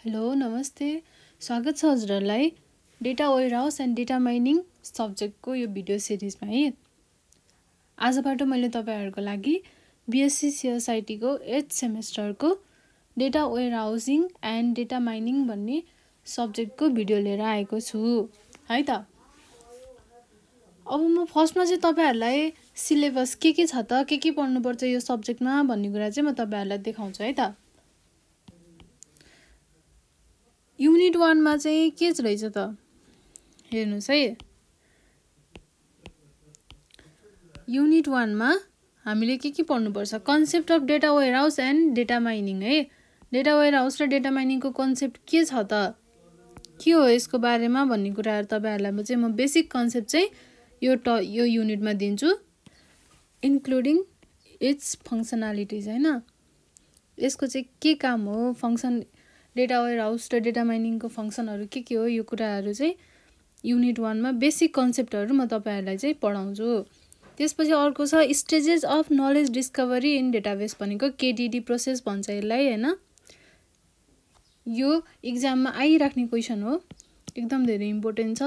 Hello नमस्ते स्वागत छ हजुरहरूलाई data warehouse and data mining सब्जेक्टको यो भिडियो सिरिजमा है। आजबाट मैले तपाईहरुको लागि बीएससी सीएसआईटी को 8th सेमेस्टरको data warehousing and data mining भन्ने सब्जेक्टको भिडियो लिएर आएको छु है त। अब म फर्स्टमा चाहिँ तपाईहरुलाई सिलेबस के छ त के पढ्नुपर्छ यो सब्जेक्टमा भन्ने कुरा चाहिँ म तपाईहरुलाई देखाउँछु है त। युनिट 1 मा चाहिँ के रहेछ त हेर्नुस् है। युनिट 1 मा हामीले के पढ्नुपर्छ concept of data warehouse and data mining है। डेटा वेयरहाउस र डेटा माइनिङको कन्सेप्ट के छ त के हो यसको बारेमा भन्ने कुराहरु तपाईहरुलाई चाहिँ म बेसिक कन्सेप्ट चाहिँ यो युनिटमा दिन्छु इन्क्लुडिङ इट्स फंक्शनालिटीज हैन। यसको चाहिँ के काम हो फंक्शन डेटा वेयरहाउस र डेटा माइनिङको फंक्शनहरु के हो यो कुराहरु चाहिँ युनिट 1 मा बेसिक कन्सेप्टहरु म तपाईहरुलाई चाहिँ पढाउँछु। त्यसपछि अर्को छ stages of knowledge discovery in database भनेको केडीडी प्रोसेस भन्छ यसलाई हैन। यो एक्जाममा आइराख्ने क्वेशन हो एकदम धेरै इम्पोर्टेन्ट छ।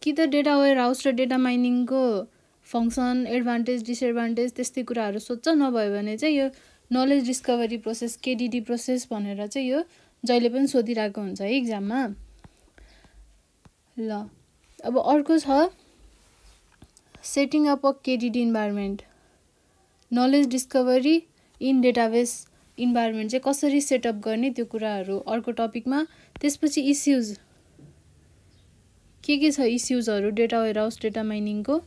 कि त डेटा वेयरहाउस र डेटा माइनिङको फंक्शन एडभान्टेज डिसएडभान्टेज त्यस्तै कुराहरु सोध्छ नभए भने चाहिँ यो नलेज डिस्कभरी प्रोसेस केडीडी प्रोसेस भनेर चाहिँ यो जहिले पनि सोधिरहेको हुन्छ है एक्जाममा। ल अब अर्को छ setting up a KDD environment knowledge discovery in database environment चाहिँ कसरी सेटअप गर्ने त्यो कुराहरु अर्को टपिकमा। त्यसपछि इश्युज के छ इश्युजहरु डेटा वेयरहाउस डेटा माइनिङको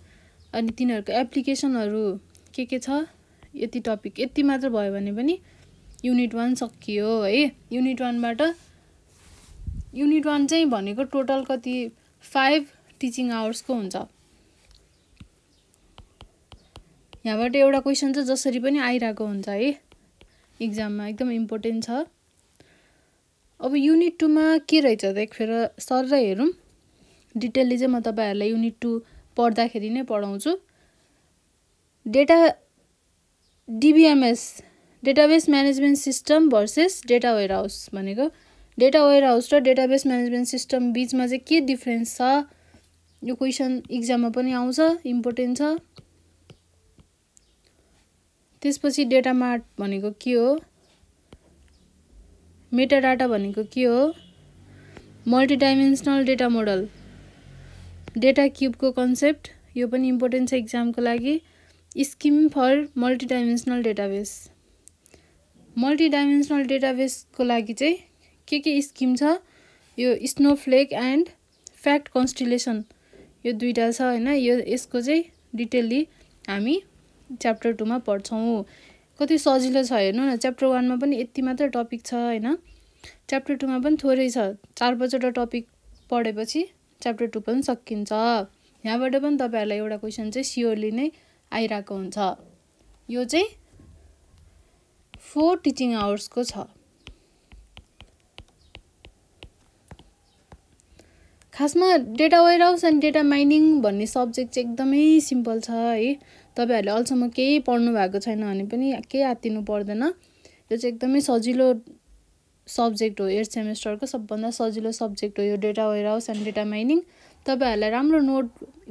अनि तिनीहरुको एप्लिकेसनहरु के छ यति टपिक यति मात्र भयो भने पनि युनिट 1 सकियो है। युनिट 1 बाट युनिट 1 चाहिँ भनेको टोटल कति 5 टिचिङ आवर्स को हुन्छ। यहाँबाट एउटा क्वेशन चाहिँ जसरी पनि आइराको हुन्छ है एक्जाममा एकदम इम्पोर्टेन्ट छ। अब युनिट 2 मा के रहेछ त एकफेर सर हेरौं डिटेलली चाहिँ म तपाईहरुलाई युनिट 2 पढ्दाखेरि नै पढाउँछु। Data DBMS database management system versus data warehouse भनेको डेटा वेयरहाउस र डेटाबेस म्यानेजमेन्ट सिस्टम बीचमा चाहिँ के डिफरेन्स छ यो क्वेशन एक्जाममा पनि आउँछ इम्पोर्टेन्ट छ। त्यसपछि डेटा मार्ट भनेको के हो मेटाडाटा भनेको के हो मल्टिडाइमेन्सनल डेटा मोडल डेटा क्यूबको कन्सेप्ट यो पनि इम्पोर्टेन्ट छ एक्जामको लागि। Scheme for multidimensional database multidimensional डेटाबेसको लागि चाहिँ के स्किम छ यो स्नोफ्लेक एन्ड फ्याक्ट कन्स्टिलेसन यो दुईटा छ हैन। यो यसको चाहिँ डिटेलली हामी च्याप्टर 2 मा पढ्छौं। कति सजिलो छ हेर्नु न च्याप्टर 1 मा पनि यति मात्र टपिक छ हैन च्याप्टर 2 मा पनि थोरै छ 4-5 वटा टपिक पढेपछि च्याप्टर 2 पनि सकिन्छ। यहाँबाट पनि तपाईहरुलाई एउटा क्वेशन चाहिँ स्योरली नै आइराको हुन्छ। यो चाहिँ 4 टिचिङ आवर्स को छ। खासमा data warehouse and data mining भन्ने सब्जेक्ट चाहिँ एकदमै सिम्पल छ है। तपाईहरुले अहिलेसम्म केही पढ्नु भएको छैन भने पनि केही आत्तिनु पर्दैन। यो चाहिँ एकदमै सजिलो सब्जेक्ट हो 8th सेमेस्टरको सबभन्दा सजिलो सब्जेक्ट हो यो data warehouse and data mining. तपाईहरुलाई राम्रो नोट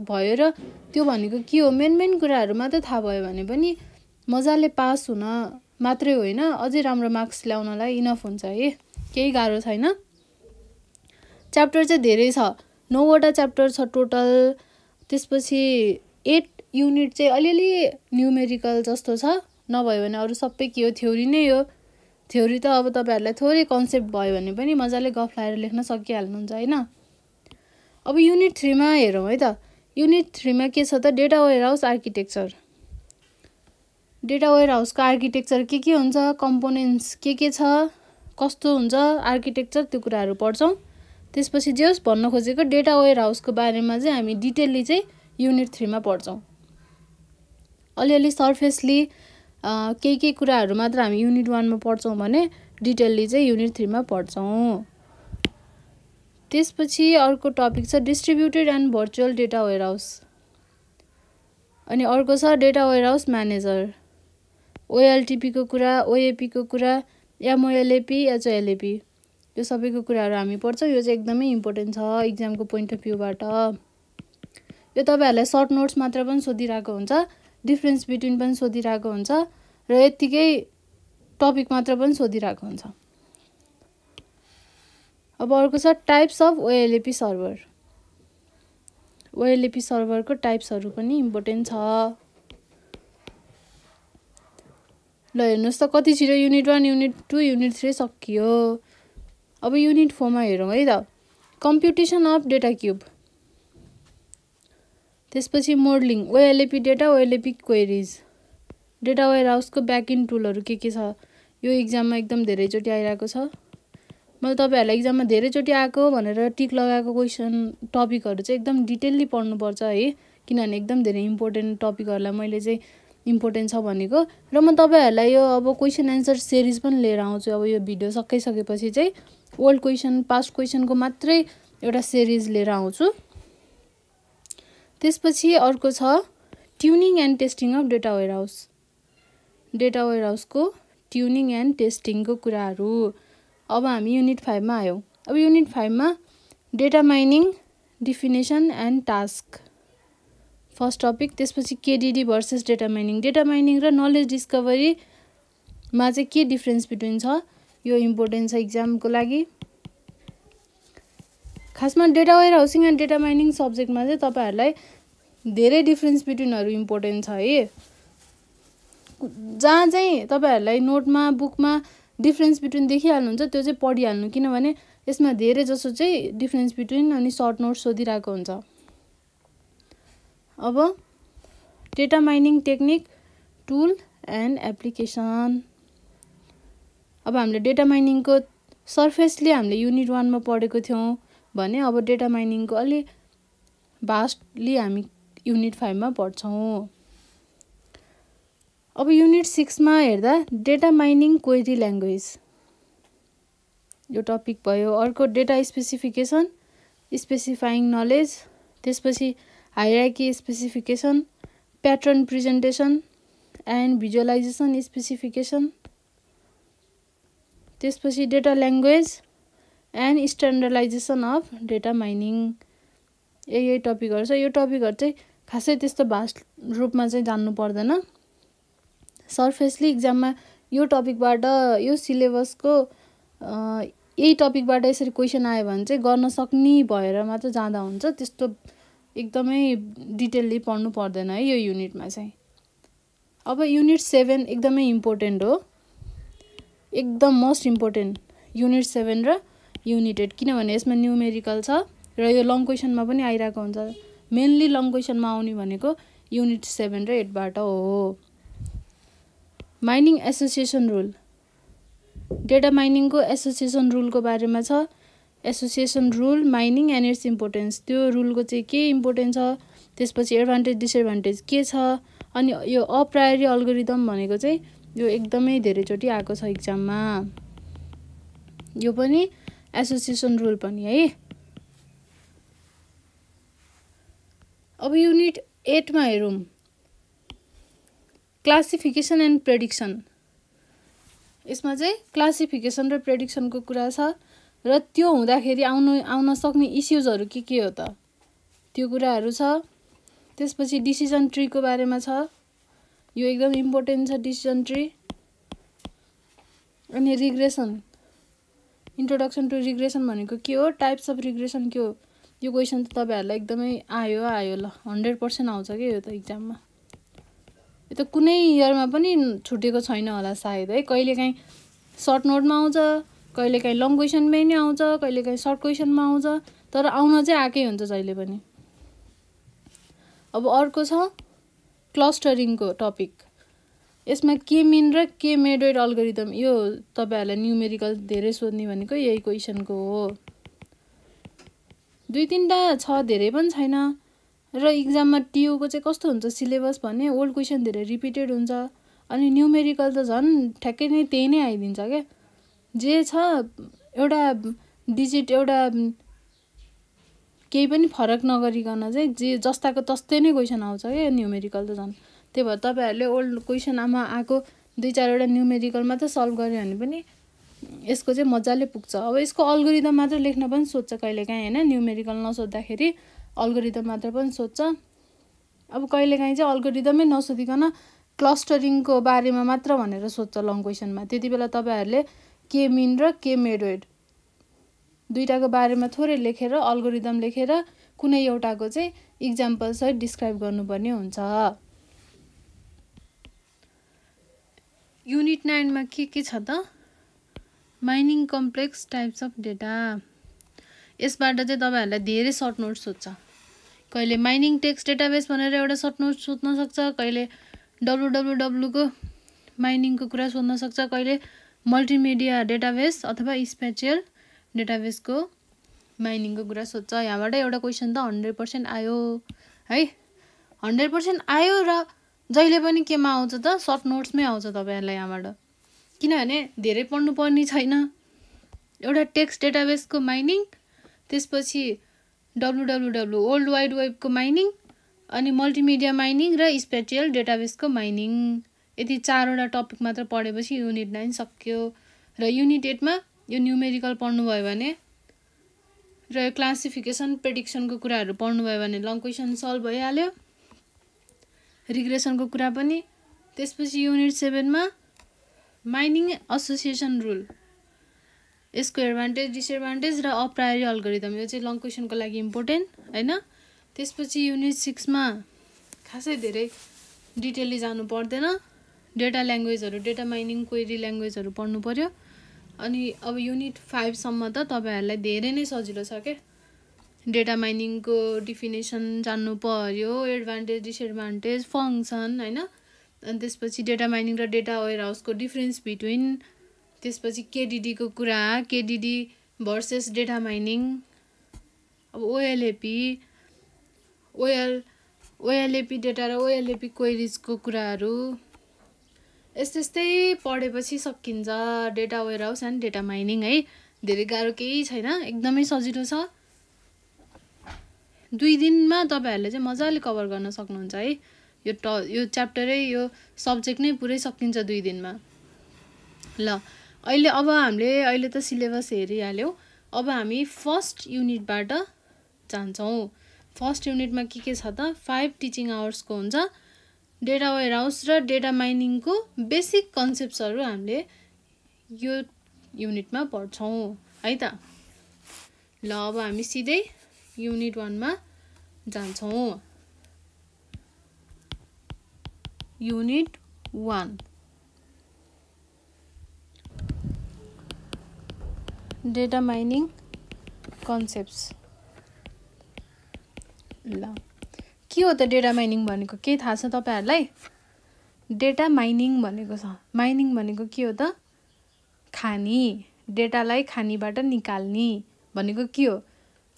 भयो र त्यो भनेको के हो मेन कुराहरु मात्र थाहा भयो भने पनि मजाले पास हुन मात्रै होइन अझै राम्रो मार्क्स ल्याउनलाई इनफ हुन्छ है केही गाह्रो छैन। च्याप्टर चाहिँ धेरै छ 9 वटा च्याप्टर छ टोटल। त्यसपछि 8 युनिट चाहिँ अलिअलि न्यूमेरिकल जस्तो छ नभयो भने अरु सबै के हो थ्योरी नै हो। थ्योरी त अब तपाईहरुलाई थोरै कन्सेप्ट भयो भने पनि मजाले गफ लाएर लेख्न सकिहाल्नुहुन्छ हैन। अब युनिट 3 मा हेरौं है त। युनिट 3 मा के छ त डेटा वेयरहाउस आर्किटेक्चर डेटा वेयरहाउसको आर्किटेक्चर के हुन्छ कम्पोनेन्ट्स के छ कस्तो हुन्छ आर्किटेक्चर त्यो कुराहरु पढ्छौं। त्यसपछि जेस भन्न खोजेको डेटा वेयरहाउसको बारेमा चाहिँ हामी डिटेलली चाहिँ युनिट 3 मा पढ्छौं। अलिअलि सरफेसली केही कुराहरु मात्र हामी युनिट 1 मा पढ्छौं भने डिटेलली चाहिँ युनिट 3 मा पढ्छौं। त्यसपछि अर्को टपिक छ distributed and virtual data warehouse अनि अर्को छ डेटा वेयरहाउस म्यानेजर ओएलटीपी को कुरा ओएपी को कुरा एमओएलएपी एचओएलएपी यो सबैको कुराहरू हामी पढ्छौँ। यो चाहिँ एकदमै इम्पोर्टेन्ट छ इक्जामको पोइन्ट अफ भ्यूबाट। यो तपाईँहरूलाई सर्ट नोट्स मात्र पनि सोधिरहेको हुन्छ, डिफ्रेन्स बिट्विन पनि सोधिरहेको हुन्छ र यत्तिकै टपिक मात्र पनि सोधिरहेको हुन्छ। अब अर्को छ types of OLAP server. OLAP सर्भरको टाइप्सहरू पनि इम्पोर्टेन्ट छ। ल हेर्नुहोस् त कति छिटो युनिट 1 युनिट 2 युनिट 3 सकियो। अब युनिट 4 मा हेरौँ है त। कम्प्युटेसन अफ डेटा क्युब, त्यसपछि modelling, OLAP data, OLAP queries, data वेयरहाउसको ब्याकएन्ड टुलहरू के छ। यो इक्जाममा एकदम धेरैचोटि आइरहेको छ। मैले तपाईँहरूलाई इक्जाममा धेरैचोटि आएको भनेर टिक लगाएको क्वेसन टपिकहरू चाहिँ एकदम डिटेलली पढ्नुपर्छ है, किनभने एकदम धेरै इम्पोर्टेन्ट टपिकहरूलाई मैले चाहिँ इम्पोर्टेन्ट छ भनेको। र म तपाईँहरूलाई यो अब क्वेसन एन्सर सिरिज पनि लिएर आउँछु। अब यो भिडियो सकिसकेपछि चाहिँ ओल्ड क्वेसन पास्ट क्वेसनको मात्रै एउटा सिरिज लिएर आउँछु। त्यसपछि अर्को छ tuning and testing of data warehouse. Data वेयरहाउसको ट्युनिङ एन्ड टेस्टिङको कुराहरू। अब हामी युनिट 5 मा आयौँ। अब युनिट 5 मा data mining, definition and task first topic. त्यसपछि KDD versus data mining. Data mining र नलेज डिस्कभरीमा चाहिँ के डिफ्रेन्स बिट्विन छ, यो इम्पोर्टेन्ट छ इक्जामको लागि। खासमा data warehousing and data mining सब्जेक्टमा चाहिँ तपाईँहरूलाई धेरै डिफ्रेन्स बिट्विनहरू इम्पोर्टेन्ट छ है। जहाँ चाहिँ तपाईँहरूलाई नोटमा बुकमा डिफ्रेन्स बिट्विन देखिहाल्नुहुन्छ त्यो चाहिँ पढिहाल्नु, किनभने यसमा धेरै जसो चाहिँ डिफ्रेन्स बिट्विन अनि सर्ट नोट सोधिरहेको हुन्छ। अब data mining technique, tool and application. अब हामीले डेटा माइनिङको सर्फेसली हामीले युनिट 1 मा पढेको थियौँ भने अब डेटा माइनिङको अलि भास्टली हामी युनिट 5 मा पढ्छौँ। अब युनिट 6 मा हेर्दा डेटा माइनिङ क्वेरी ल्याङ्ग्वेज यो टपिक भयो। अर्को डेटा स्पेसिफिकेसन, स्पेसिफाइङ नलेज, त्यसपछि hierarchy specification, pattern presentation and visualisation specification, त्यसपछि data language and standardisation of data mining. यही टपिकहरू छ। यो टपिकहरू चाहिँ खासै त्यस्तो भास्ट रूपमा चाहिँ जान्नु पर्दैन। सर्फेसली इक्जाममा यो टपिकबाट यो सिलेबसको यही टपिकबाट यसरी क्वेसन आयो भने चाहिँ गर्न सक्ने भएर मात्र जाँदा हुन्छ। त्यस्तो एकदमै डिटेलली पढ्नु पर्दैन है यो युनिटमा चाहिँ। अब युनिट 7 एकदमै इम्पोर्टेन्ट हो, एकदम मोस्ट इम्पोर्टेन्ट युनिट 7 र युनिट 8, किनभने यसमा न्युमेरिकल छ र यो लङ क्वेसनमा पनि आइरहेको हुन्छ। मेनली लङ क्वेसनमा आउने भनेको युनिट 7 र 8 बाट हो। माइनिङ एसोसिएसन रुल, डेटा माइनिङको एसोसिएसन रुलको बारेमा छ। Association rule, mining and its importance, त्यो रुलको चाहिँ के इम्पोर्टेन्ट छ, त्यसपछि एडभान्टेज डिसएडभान्टेज के छ, अनि यो अप्रायोरी अल्गोरिदम भनेको चाहिँ यो एकदमै धेरैचोटि आएको छ इक्जाममा। यो पनि एसोसिएसन रुल पनि है। अब युनिट 8 मा हेरौँ क्लासिफिकेसन एन्ड प्रेडिक्सन। यसमा चाहिँ क्लासिफिकेसन र प्रेडिक्सनको कुरा छ र त्यो हुँदाखेरि आउन सक्ने इस्युजहरू के हो त त्यो कुराहरू छ। त्यसपछि डिसिजन ट्रीको बारेमा छ, यो एकदम इम्पोर्टेन्ट छ डिसिजन ट्री। अनि रिग्रेसन, इन्ट्रोडक्सन टु रिग्रेसन भनेको के हो, टाइप्स अफ रिग्रेसन के हो, यो क्वेसन त तपाईँहरूलाई एकदमै आयो ल 100% आउँछ कि यो त इक्जाममा। यो त कुनै इयरमा पनि छुटेको छैन होला सायद है। कहिलेकाहीँ सर्ट नोटमा आउँछ, कहिलेकाहीँ लङ क्वेसनमै नै आउँछ, कहिलेकाहीँ सर्ट क्वेसनमा आउँछ, तर आउन चाहिँ आएकै हुन्छ जहिले पनि। अब अर्को छ क्लस्टरिङको टपिक। यसमा के मिन र के मेडोइड अल्गोरिदम, यो तपाईँहरूलाई न्युमेरिकल धेरै सोध्ने भनेको यही क्वेसनको हो। 2-3टा छ, धेरै पनि छैन। र इक्जाममा टियुको चाहिँ कस्तो हुन्छ सिलेबस भने ओल्ड क्वेसन धेरै रिपिटेड हुन्छ, अनि न्युमेरिकल त झन् ठ्याक्कै नै त्यही नै आइदिन्छ क्या। जे छ एउटा डिजिट एउटा केही पनि फरक नगरिकन चाहिँ जे जस्ताको तस्तै नै क्वेसन आउँछ क्या न्युमेरिकल त झन्। त्यही भएर तपाईँहरूले ओल्ड क्वेसनमा आएको 2-4वटा न्युमेरिकल मात्र सल्भ गर्यो भने पनि यसको चाहिँ मजाले पुग्छ। अब यसको अल्गोरिदम मात्र लेख्न पनि सोध्छ कहिलेकाहीँ होइन, न्युमेरिकल नसोध्दाखेरि अल्गोरिदम मात्र पनि सोध्छ। अब कहिलेकाहीँ चाहिँ अल्गोरिदमै नसोधिकन क्लस्टरिङको बारेमा मात्र भनेर सोध्छ लङ क्वेसनमा। त्यति बेला तपाईँहरूले के मिन र के मेडोइड दुईटाको बारेमा थोरै लेखेर अल्गोरिदम लेखेर कुनै एउटाको चाहिँ इक्जाम्पल सहित डिस्क्राइब गर्नुपर्ने हुन्छ। युनिट 9 मा के छ त, mining complex types of data. यसबाट चाहिँ तपाईँहरूलाई धेरै सर्ट नोट सोध्छ। कहिले माइनिङ टेक्स्ट डेटाबेस भनेर एउटा सर्ट नोट सोध्न सक्छ, कहिले www को माइनिङको कुरा सोध्न सक्छ, कहिले मल्टिमिडिया डेटाबेस अथवा स्पेटियल डेटाबेसको माइनिङको कुरा सोध्छ। यहाँबाट एउटा क्वेसन त 100% आयो है, 100% आयो र जहिले पनि केमा आउँछ त, सर्ट नोट्समै आउँछ तपाईँहरूलाई यहाँबाट। किनभने धेरै पढ्नु पर्ने छैन। एउटा टेक्स्ट डेटाबेसको माइनिङ, त्यसपछि www world wide Webco mining, अनि मल्टिमिडिया माइनिङ र स्पेटियल डेटाबेसको माइनिङ, यति 4वटा टपिक मात्र पढेपछि युनिट 9 सक्यो। र युनिट 8 मा यो न्युमेरिकल पढ्नुभयो भने र क्लासिफिकेसन प्रेडिक्सनको कुराहरू पढ्नुभयो भने लङ क्वेसन सल्भ भइहाल्यो, रिग्रेसनको कुरा पनि। त्यसपछि युनिट 7 मा माइनिङ एसोसिएसन रुल, यसको एडभान्टेज डिसएडभान्टेज र अप्रायोरी अल्गोरिदम, यो चाहिँ लङ क्वेसनको लागि इम्पोर्टेन्ट होइन। त्यसपछि युनिट 6 मा खासै धेरै डिटेलली जानु पर्दैन, डेटा ल्याङ्ग्वेजहरू, डेटा माइनिङ क्वेरी ल्याङ्ग्वेजहरू पढ्नु पर्यो। अनि अब युनिट 5 सम्म त तपाईँहरूलाई धेरै नै सजिलो छ के, डेटा माइनिङको डिफिनेसन जान्नु पर्यो, एडभान्टेज डिसएडभान्टेज, फङ्सन होइन। अनि त्यसपछि डेटा माइनिङ र डेटा वेयर हाउसको डिफरेन्स बिट्विन, त्यसपछि केडिडीको कुरा, केडिडी भर्सेस डेटा माइनिङ, अब ओएलएपी डेटा र ओएलएपी क्वेरिजको कुराहरू, यस्तै पढेपछि सकिन्छ data warehouse and data mining है। धेरै गाह्रो केही छैन, एकदमै सजिलो छ। 2 दिनमा तपाईँहरूले चाहिँ मजाले कभर गर्न सक्नुहुन्छ है। यो च्याप्टरै, यो सब्जेक्ट नै पुरै सकिन्छ 2 दिनमा। ल अहिले त सिलेबस हेरिहाल्यौँ, अब हामी फर्स्ट युनिटबाट जान्छौँ। फर्स्ट युनिटमा के छ त, 5 टिचिङ आवर्सको हुन्छ। डेटा वेयर हाउस र डेटा माइनिङको बेसिक कन्सेप्ट्सहरू हामीले यो युनिटमा पढ्छौँ है त। ल अब हामी सिधै युनिट 1 मा जान्छौँ। Unit 1 data mining concepts. ल के हो त डेटा माइनिङ भनेको, के थाहा छ तपाईँहरूलाई? डेटा माइनिङ भनेको छ, माइनिङ भनेको के हो त, खानी, डेटालाई खानीबाट निकाल्ने भनेको के हो।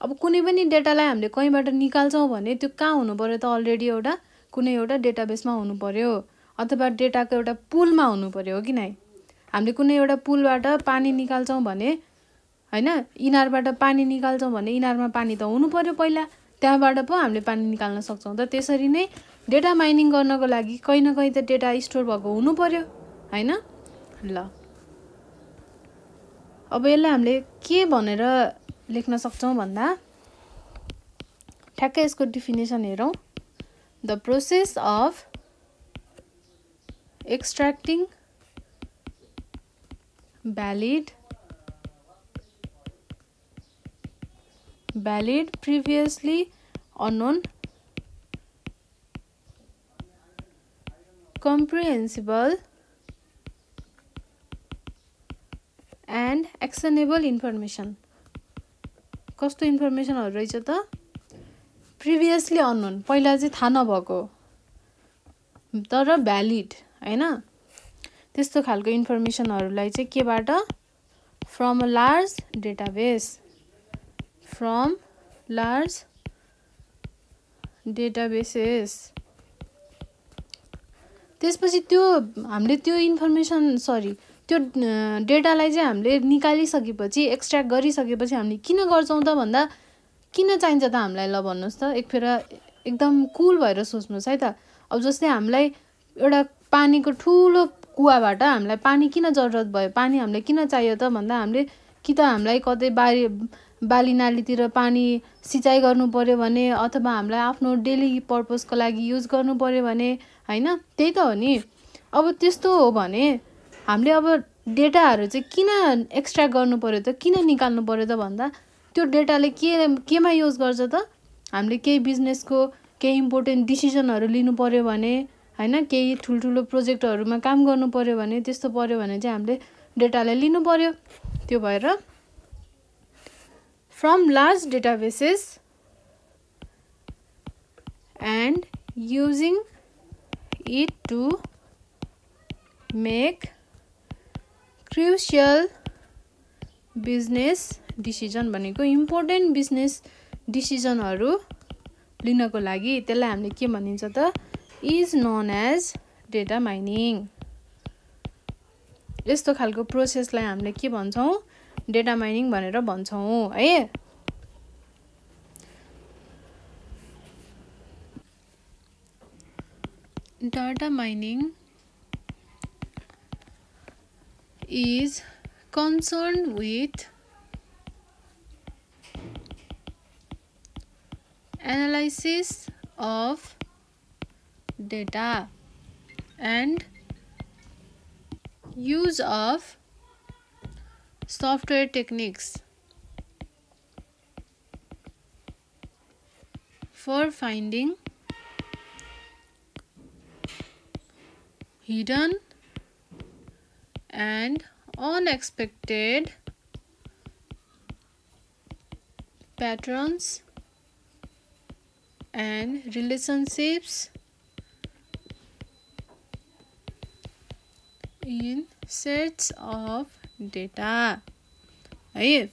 अब कुनै पनि डेटालाई हामीले कहीँबाट निकाल्छौँ भने त्यो कहाँ हुनु पर्यो त, अलरेडी एउटा कुनै एउटा डेटाबेसमा हुनु पर्यो, अथवा डेटाको एउटा पुलमा हुनु पर्यो, हो कि नै। हामीले कुनै एउटा पुलबाट पानी निकाल्छौँ भने होइन, इनारबाट पानी निकाल्छौँ भने इनारमा पानी त हुनु पर्यो पहिला, त्यहाँबाट पो हामीले पानी निकाल्न सक्छौँ। त त्यसरी नै डेटा माइनिङ गर्नको लागि कहीँ न कहीँ त डेटा स्टोर भएको हुनु पर्यो होइन। ल अब यसलाई हामीले के भनेर लेख्न सक्छौँ भन्दा ठ्याक्कै यसको डिफिनेसन हेरौँ। The process of extracting valid previously unknown comprehensible and actionable information। कस्तो इन्फर्मेसनहरू रहेछ त, प्रिभियसली अननोन, पहिला चाहिँ थाहा नभएको तर भ्यालिड होइन, त्यस्तो खालको इन्फर्मेसनहरूलाई चाहिँ केबाट, from a large database, from large databases. त्यसपछि त्यो हामीले त्यो इन्फर्मेसन त्यो डेटालाई चाहिँ हामीले निकालिसकेपछि, एक्सट्र्याक्ट गरिसकेपछि हामीले किन गर्छौँ त भन्दा, किन चाहिन्छ त हामीलाई, ल भन्नुहोस् त, एकफेर एकदम कुल भएर सोच्नुहोस् है त। अब जस्तै हामीलाई एउटा पानीको ठुलो कुवाबाट हामीलाई पानी किन जरुरत भयो, पानी हामीलाई किन चाहियो त भन्दा हामीले कि त हामीलाई कतै बाली नालीतिर पानी सिँचाइ गर्नु पर्यो भने अथवा हामीलाई आफ्नो डेली पर्पजको लागि युज गर्नु पर्यो भने हैन, त्यही त हो नि। अब त्यस्तो हो भने हामीले अब डेटाहरू चाहिँ किन एक्सट्र्याक्ट गर्नु पर्यो त, किन निकाल्नु पर्यो त भन्दा त्यो डेटाले केमा युज गर्छ त, हामीले केही बिजनेसको केही इम्पोर्टेन्ट डिसिजनहरू लिनु पर्यो भने हैन, केही ठुल्ठुलो प्रोजेक्टहरूमा काम गर्नु पर्यो भने, त्यस्तो पर्यो भने चाहिँ हामीले डेटालाई लिनु पर्यो। त्यो भएर from large databases and using it to make crucial business decision भनेको इम्पोर्टेन्ट बिजनेस डिसिजनहरू लिनको लागि त्यसलाई हामीले के भनिन्छ त, is known as data mining. यस्तो खालको प्रोसेसलाई हामीले के भन्छौँ, डेटा माइनिङ भनेर भन्छौँ है। Data mining is concerned with analysis of data and use of software techniques for finding hidden and unexpected patterns and relationships in sets of data है।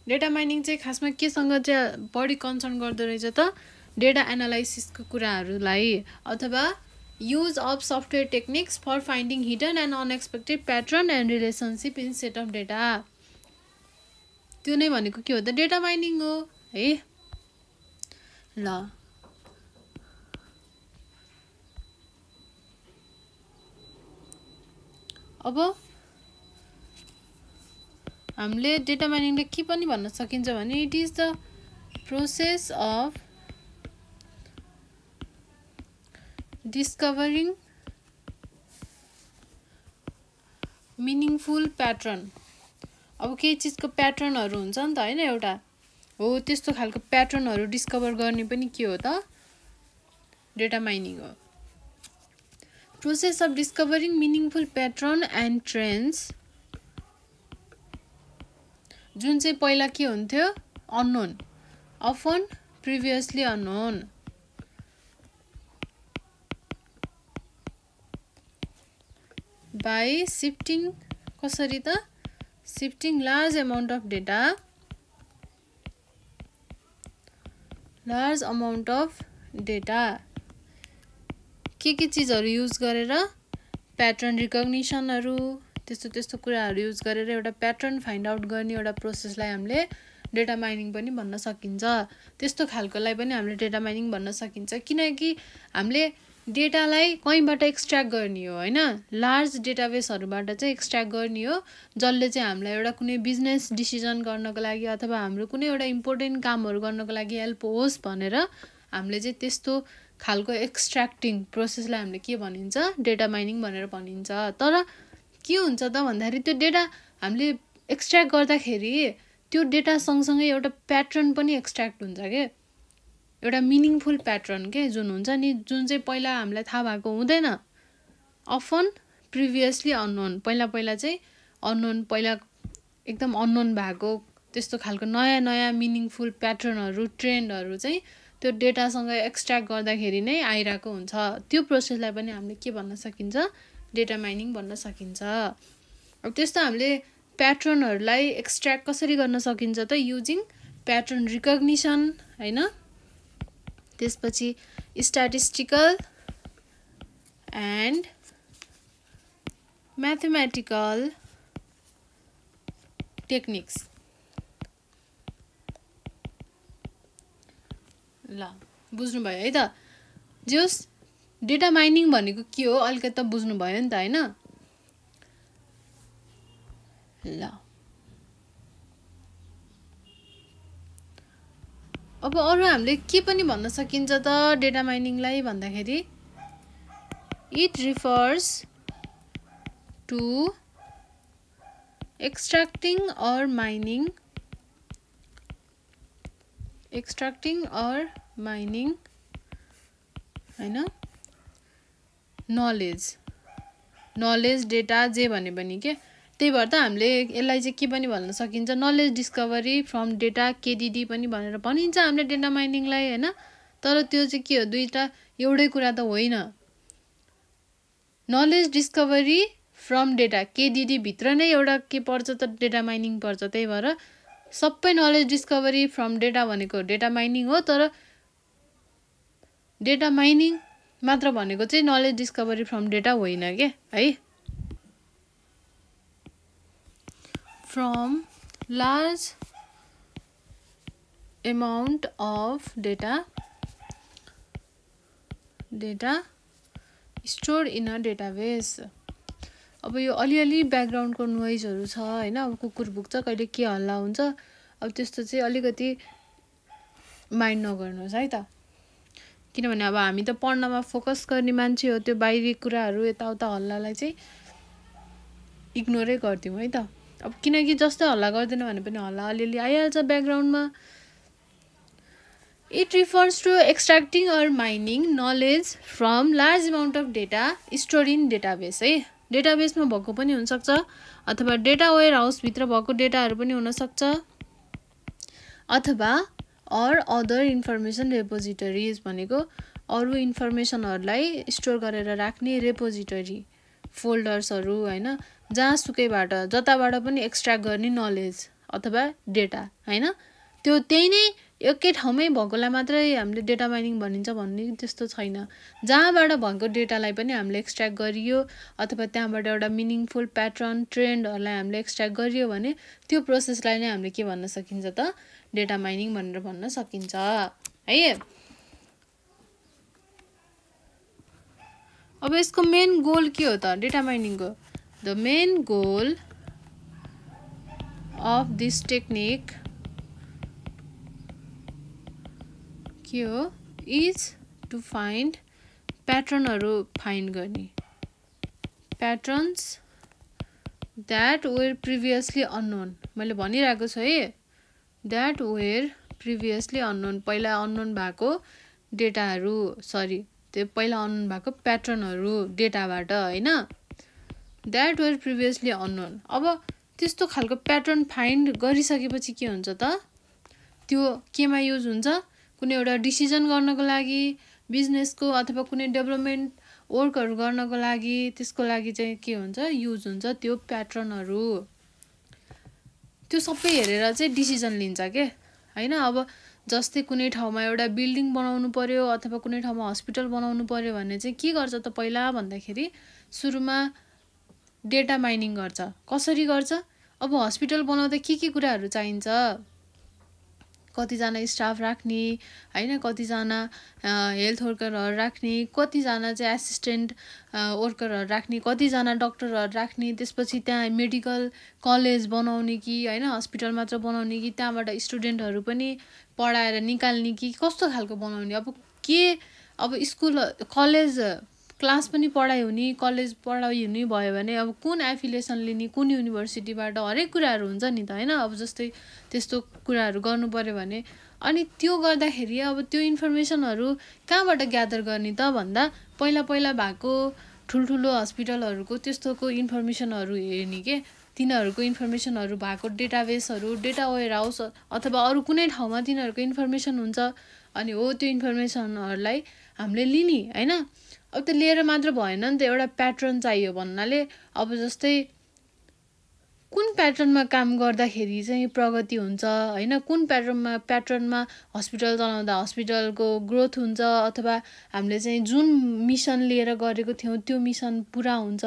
Data mining चाहिँ खासमा केसँग चाहिँ बढी कन्सर्न गर्दो रहेछ त, डेटा एनालाइसिसको कुराहरूलाई अथवा use of software techniques for finding hidden and unexpected pattern and relationship in set of data। त्यो नै भनेको के हो त, डेटा माइनिङ हो है। ल अब हामीले डेटा माइनिङले के पनि भन्न सकिन्छ भने it is the process of discovering meaningful pattern। अब केही चिजको प्याटर्नहरू हुन्छ नि त हैन, एउटा हो त्यस्तो खालको प्याटर्नहरू डिस्कभर गर्ने पनि के हो त, डेटा माइनिङ हो। Process of discovering meaningful pattern and trends, जुन चाहिँ पहिला के हुन्थ्यो, unknown, often previously unknown. by shifting कसरी त, shifting large amount of data, के चीजहरू युज गरेर, प्याटर्न रिकग्निसनहरू त्यस्तो कुराहरू युज गरेर एउटा प्याटर्न फाइन्ड आउट गर्ने एउटा प्रोसेसलाई हामीले डेटा माइनिङ पनि भन्न सकिन्छ। त्यस्तो खालकोलाई पनि हामीले डेटा माइनिङ भन्न सकिन्छ, किनकि हामीले डेटालाई कहीँबाट एक्सट्र्याक्ट गर्ने हो हैन, लार्ज डेटाबेसहरूबाट चाहिँ एक्सट्र्याक्ट गर्ने हो, जसले चाहिँ हामीलाई एउटा कुनै बिजनेस डिसिजन गर्नको लागि अथवा हाम्रो कुनै एउटा इम्पोर्टेन्ट कामहरू गर्नको लागि हेल्प होस् भनेर हामीले चाहिँ त्यस्तो खालको एक्सट्र्याक्टिङ प्रोसेसलाई हामीले के भनिन्छ, डेटा माइनिङ भनेर भनिन्छ। तर के हुन्छ त भन्दाखेरि त्यो डेटा हामीले एक्सट्र्याक्ट गर्दाखेरि त्यो डेटा सँगसँगै एउटा प्याटर्न पनि एक्सट्र्याक्ट हुन्छ के, एउटा मिनिङफुल प्याटर्न के जुन हुन्छ नि, जुन चाहिँ पहिला हामीलाई थाहा भएको हुँदैन, अफन प्रिभियसली अननोन, पहिला चाहिँ अननोन, पहिला एकदम अननोन भएको त्यस्तो खालको नयाँ नयाँ मिनिङफुल प्याटर्नहरू ट्रेन्डहरू चाहिँ त्यो डेटासँग एक्सट्र्याक्ट गर्दाखेरि नै आइरहेको हुन्छ। त्यो प्रोसेसलाई पनि हामीले के भन्न सकिन्छ, डेटा माइनिङ भन्न सकिन्छ। अब त्यस्तो हामीले प्याटर्नहरूलाई एक्सट्र्याक्ट कसरी गर्न सकिन्छ त, युजिङ प्याटर्न रिकग्निसन हैन, त्यसपछि स्ट्याटिस्टिकल एन्ड म्याथमेटिकल टेक्निक्स। ल बुझ्नुभयो है त, जस डेटा माइनिङ भनेको के हो अलिकति त बुझ्नुभयो नि त हैन। ल अब अरु हामीले के पनि भन्न सकिन्छ त डेटा माइनिङलाई भन्दाखेरि it refers to extracting or mining हैन नलेज डेटा जे भने पनि के त्यही भएर त हामीले यसलाई चाहिँ के पनि भन्न सकिन्छ नलेज डिस्कभरी फ्रम डेटा केडीडी पनि भनेर भनिन्छ हामीले डेटा माइनिङलाई हैन तर त्यो चाहिँ के हो दुईटा एउटै कुरा त होइन नलेज डिस्कभरी फ्रम डेटा केडीडी भित्र नै एउटा के पर्छ त डेटा माइनिङ पर्छ त्यही भएर सबै नलेज डिस्कभरी फ्रम डेटा भनेको डेटा माइनिङ हो तर डेटा माइनिङ मात्र भनेको चाहिँ नलेज डिस्कभरी फ्रम डेटा होइन के है from large amount of data store in a database अब यो अलिअलि ब्याकग्राउन्डको नोइजहरु छ हैन अब कुकुर भुक्छ कहिले के हल्ला हुन्छ अब त्यस्तो चाहिँ अलिकति माइन्ड नगर्नुहोस् है त किनभने अब हामी त पढ्नमा फोकस गर्ने मान्छे हो त्यो बाहिरी कुराहरु यताउता हल्लालाई चाहिँ इग्नोरै गर्दियौ है त अब किनकि जस्तै हल्ला गर्दैन भने पनि हल्ला अलिअलि आइहाल्छ ब्याकग्राउन्डमा It refers to extracting or mining knowledge from large amount of data stored in database है डेटाबेसमा भएको पनि हुन सक्छ अथवा डेटा वेयर हाउस भित्र भएको डेटाहरु पनि हुन सक्छ अथवा or other information repositories भनेको अरु इन्फर्मेसनहरुलाई स्टोर गरेर राख्ने रेपोजिटरी फोल्डर्सहरु हैन जहाँ सुकैबाट जताबाट पनि एक्सट्र्याक्ट गर्ने नलेज अथवा डेटा हैन त्यो त्यही नै एकै ठाउँमै भएकोलाई मात्रै हामीले डेटा माइनिङ भनिन्छ भन्ने त्यस्तो छैन जहाँबाट भएको डेटालाई पनि हामीले एक्सट्र्याक्ट गरियो अथवा त्यहाँबाट एउटा मिनिङफुल प्याटर्न ट्रेन्डहरुलाई हामीले एक्सट्र्याक्ट गरियो भने त्यो प्रोसेसलाई नै हामीले के भन्न सकिन्छ त डेटा माइनिङ भनेर भन्न सकिन्छ है अब यसको मेन गोल के हो त डेटा माइनिङको the main goal of this technique के हो इज टु फाइन्ड प्याटर्नहरु फाइन्ड गर्ने patterns that were previously unknown मैले भनिरहेको छु है दैट वेयर प्रिभियसली अननोन पहिला अननोन भएको डेटाहरु सरी त्यो पहिला अननोन भएको प्याटर्नहरु डेटाबाट हैन दैट वेयर प्रिभियसली अननोन अब त्यस्तो खालको प्याटर्न फाइन्ड गरिसकेपछि के हुन्छ त त्यो केमा युज हुन्छ कुनै एउटा डिसिजन गर्नको लागि बिजनेसको अथवा कुनै डेभलपमेन्ट वर्कहरु गर्नको लागि त्यसको लागि चाहिँ के हुन्छ युज हुन्छ त्यो प्याटर्नहरु त्यो सबै हेरेर चाहिँ डिसिजन लिन्छ के हैन अब जस्तै कुनै ठाउँमा एउटा बिल्डिङ बनाउनु पर्यो अथवा कुनै ठाउँमा हस्पिटल बनाउनु पर्यो भने चाहिँ के गर्छ त पहिला भन्दाखेरि सुरुमा डेटा माइनिङ गर्छ कसरी गर्छ अब हस्पिटल बनाउँदा के कुराहरु चाहिन्छ कति जना स्टाफ राख्ने हैन कति जना हेल्थ वर्करहरु राख्ने कति जना चाहिँ असिस्टेन्ट वर्करहरु राख्ने कति जना डाक्टरहरु राख्ने त्यसपछि त्यहाँ मेडिकल कलेज बनाउने कि हैन हस्पिटल मात्र बनाउने कि त्यहाँबाट स्टुडेन्टहरु पनि पढाएर निकाल्ने कि कस्तो खालको बनाउने अब स्कुल कलेज क्लास पनि पढाइ हुने कलेज पढाइ हुने भयो भने अब कुन एफिलिएसन लिने कुन युनिभर्सिटीबाट हरेक कुराहरु हुन्छ नि त हैन अब जस्तै त्यस्तो कुराहरु गर्नु पर्यो भने अनि त्यो गर्दाखेरि अब त्यो इन्फर्मेसनहरु कहाँबाट ग्यादर गर्ने त भन्दा पहिला भएको ठुलठुलो हस्पिटलहरुको त्यस्तोको इन्फर्मेसनहरु हेर्ने के तिनीहरुको इन्फर्मेसनहरु भएको डेटाबेसहरु डेटा वेयर हाउस अथवा अरु कुनै ठाउँमा तिनीहरुको इन्फर्मेसन हुन्छ अनि हो त्यो इन्फर्मेसनहरुलाई हामीले लिने हैन अब त्यो लिएर मात्र भएन नि त एउटा प्याटर्न चाहियो भन्नाले अब जस्तै कुन प्याटर्नमा काम गर्दाखेरि चाहिँ प्रगति हुन्छ हैन कुन प्याटर्नमा हस्पिटल चलाउँदा हस्पिटलको ग्रोथ हुन्छ अथवा हामीले चाहिँ जुन मिसन लिएर गरेको थियौ त्यो मिसन पूरा हुन्छ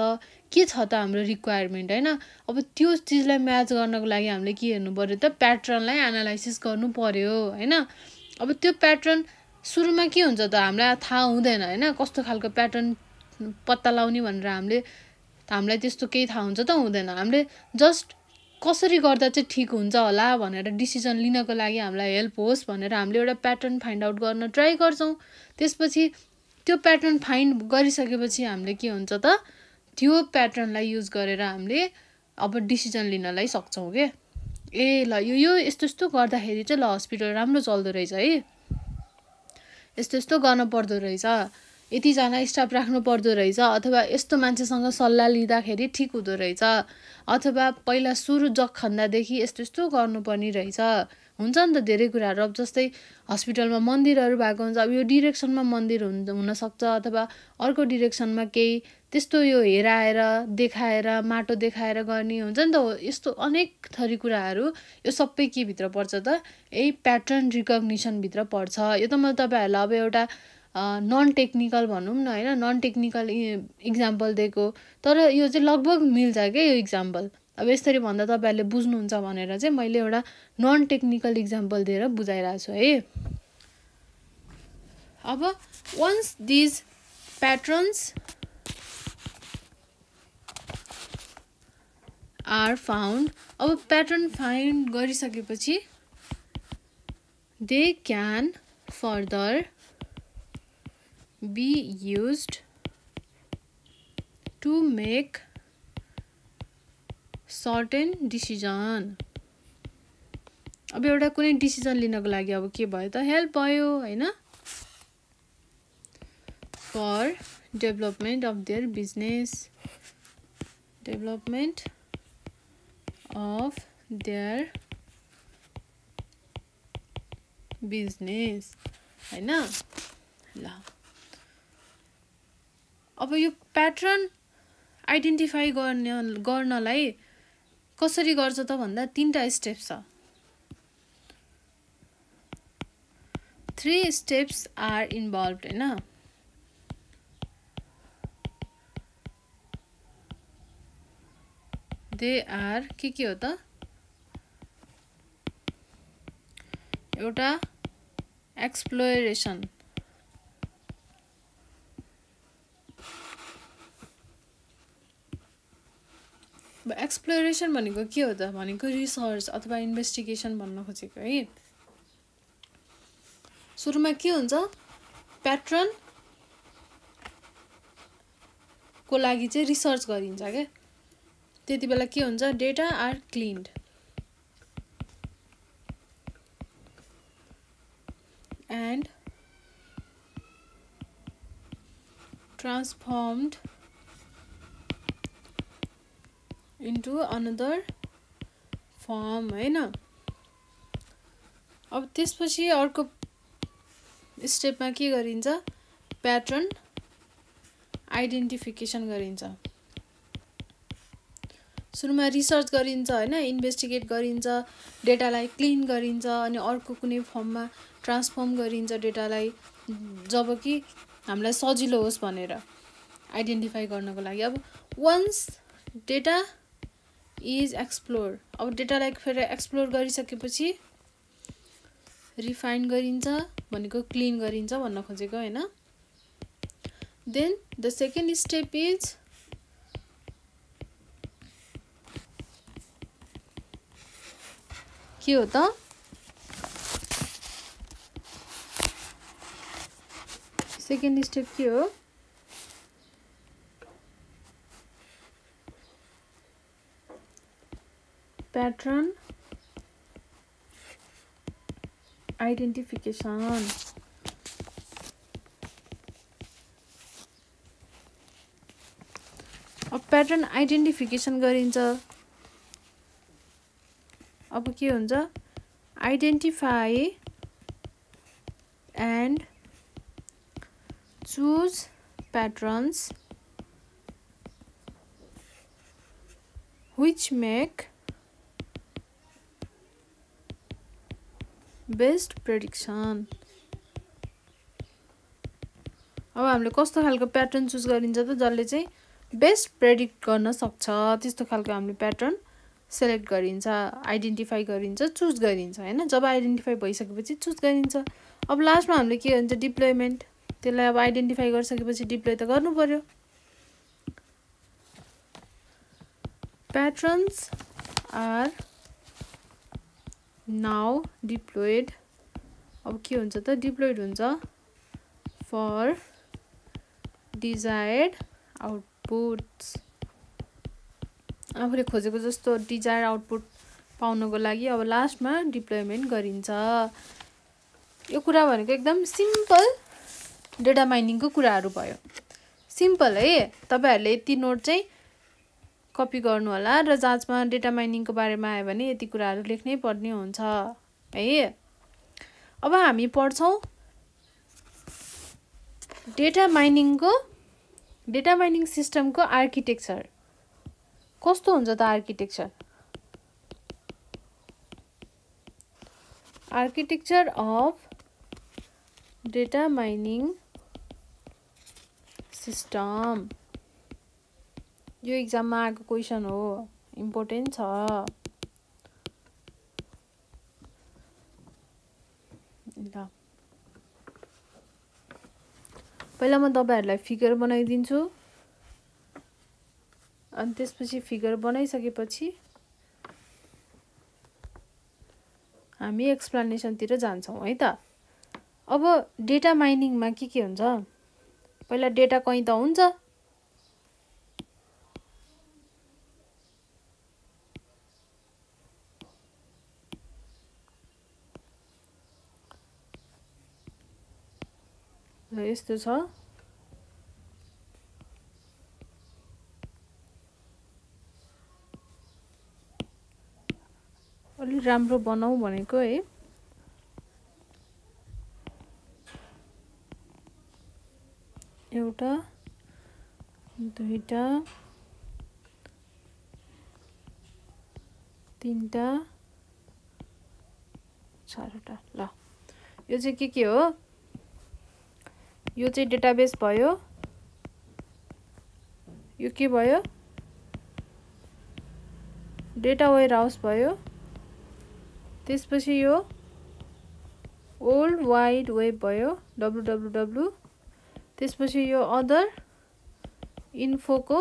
के छ त हाम्रो रिक्वायरमेन्ट हैन अब त्यो चीजलाई म्याच गर्नको लागि हामीले के हेर्नु पर्यो त प्याटर्नलाई एनालाइसिस गर्नु पर्यो हैन अब त्यो प्याटर्न सुरुमा के हुन्छ त हामीलाई थाहा हुँदैन हैन कस्तो खालको प्याटर्न पत्ता लगाउने भनेर हामीलाई त्यस्तो केही थाहा हुन्छ त हुँदैन हामीले जस्ट कसरी गर्दा चाहिँ ठिक हुन्छ होला भनेर डिसिजन लिनको लागि हामीलाई हेल्प होस् भनेर हामीले एउटा प्याटर्न फाइन्ड आउट गर्न ट्राई गर्छौँ। त्यसपछि त्यो प्याटर्न फाइन्ड गरिसकेपछि हामीले के हुन्छ त त्यो प्याटर्नलाई युज गरेर हामीले अब डिसिजन लिनलाई सक्छौँ के। ए ल यो यस्तो यस्तो गर्दाखेरि चाहिँ ल हस्पिटल राम्रो चल्दो रहेछ है, यस्तो यस्तो गर्न पर्दो रहेछ, यतिजना स्टाफ राख्नु पर्दो रहेछ, अथवा यस्तो मान्छेसँग सल्लाह लिँदाखेरि ठिक हुँदो रहेछ, अथवा पहिला सुरु जग खन्दादेखि यस्तो यस्तो गर्नुपर्ने रहेछ। हुन्छ नि त धेरै कुराहरू। अब जस्तै हस्पिटलमा मन्दिरहरू भएको हुन्छ, अब यो डिरेक्सनमा मन्दिर हुनसक्छ, अथवा अर्को डिरेक्सनमा केही त्यस्तो यो हेराएर देखाएर माटो देखाएर गर्ने हुन्छ नि त। यस्तो अनेक थरी कुराहरू यो सबै के भित्र पर्छ त यही प्याटर्न रिकग्निसनभित्र पर्छ। यो त मैले तपाईँहरूलाई अब एउटा नन टेक्निकल भनौँ न होइन, नन टेक्निकल इक्जाम्पल दिएको, तर यो चाहिँ लगभग मिल्छ क्या यो इक्जाम्पल। अब यसरी भन्दा तपाईँहरूले बुझ्नुहुन्छ भनेर चाहिँ मैले एउटा नन टेक्निकल इक्जाम्पल दिएर बुझाइरहेको छु है। अब once these patterns are found, अब प्याटर्न फाइन्ड गरिसकेपछि they can further be used to make certain decision। अब एउटा कुनै डिसिजन लिनको लागि अब के भयो त हेल्प भयो होइन, for development of their business, development of their business होइन। ल अब यो प्याटर्न आइडेन्टिफाई गर्नलाई कसरी गर्छ त भन्दा 3टा स्टेप्स छ। 3 स्टेप्स आर इन्भल्भड होइन। दे आर के हो त, एउटा एक्सप्लोरेसन, एक्सप्लोरेसन भनेको के हो त भनेको रिसर्च अथवा इन्भेस्टिगेसन भन्न खोजेको है। सुरुमा के हुन्छ प्याटर्न को लागि चाहिँ रिसर्च गरिन्छ क्या। त्यति बेला के हुन्छ data are cleaned and transformed into another form होइन। अब त्यसपछि अर्को स्टेपमा के गरिन्छ प्याटर्न आइडेन्टिफिकेसन गरिन्छ। सुरुमा रिसर्च गरिन्छ होइन, इन्भेस्टिगेट गरिन्छ, डेटालाई क्लिन गरिन्छ, अनि अर्को कुनै फर्ममा ट्रान्सफर्म गरिन्छ डेटालाई, जब कि हामीलाई सजिलो होस् भनेर आइडेन्टिफाई गर्नको लागि। अब वन्स डेटा इज एक्सप्लोर, अब डेटालाई फेरि एक्सप्लोर गरिसकेपछि रिफाइन गरिन्छ भनेको क्लिन गरिन्छ भन्न खोजेको होइन। Then the second step is के हो त सेकेन्ड स्टेप के हो प्याटर्न आइडेन्टिफिकेसन। अब प्याटर्न आइडेन्टिफिकेसन गरिन्छ, अब के हुन्छ identify and choose patterns which make best prediction. अब हामीले कस्तो खालको प्याटर्न चुज गरिन्छ त जसले चाहिँ बेस्ट प्रेडिक्ट गर्न सक्छ, त्यस्तो खालको हामीले प्याटर्न सेलेक्ट गरिन्छ, आइडेन्टिफाई गरिन्छ, चुज गरिन्छ होइन। जब आइडेन्टिफाई भइसकेपछि चुज गरिन्छ। अब लास्टमा हामीले के हुन्छ डिप्लोइमेन्ट, त्यसलाई अब आइडेन्टिफाई गरिसकेपछि डिप्लोय त गर्नु पर्यो। Patterns are now deployed. अब के हुन्छ त, डिप्लोइड हुन्छ फर डिजायर्ड आउटपुट्स। आफूले खोजेको जस्तो डिजायर्ड आउटपुट पाउनको लागि अब लास्टमा डिप्लोइमेन्ट गरिन्छ। यो कुरा भनेको एकदम सिम्पल डेटा माइनिङको कुराहरू भयो। सिम्पल है। तपाईहरुले यति नोट चाहिँ कपी गर्नु होला र जाँचमा डेटा माइनिङको बारेमा आयो भने यति कुराहरू लेख्नै पर्ने हुन्छ है। अब हामी पढ्छौं डेटा माइनिङ सिस्टमको आर्किटेक्चर। कस्तो हुन्छ त architecture? Architecture of data mining system. यो एक्जाममा आएको क्वेशन हो, इम्पोर्टेन्ट छ। ल पहिला म तपाईहरुलाई फिगर बनाइदिन्छु अनि त्यसपछि फिगर बनाइसकेपछि हामी एक्सप्लेनेसन तिर जान्छौं है त। अब डेटा माइनिङमा के हुन्छ? पहिला डेटा कहीँ त हुन्छ, र यस्तो छ। अलि राम्रो बनाऊ भनेको है। एउटा, दुईटा, तीनटा, चारवटा। ल यो चाहिँ के हो? यो चाहिँ डेटाबेस भयो। यो के भयो? डेटा वेयरहाउस भयो। त्यसपछि यो वर्ल्ड वाइड वेब भयो, www। त्यसपछि यो अदर इन्फोको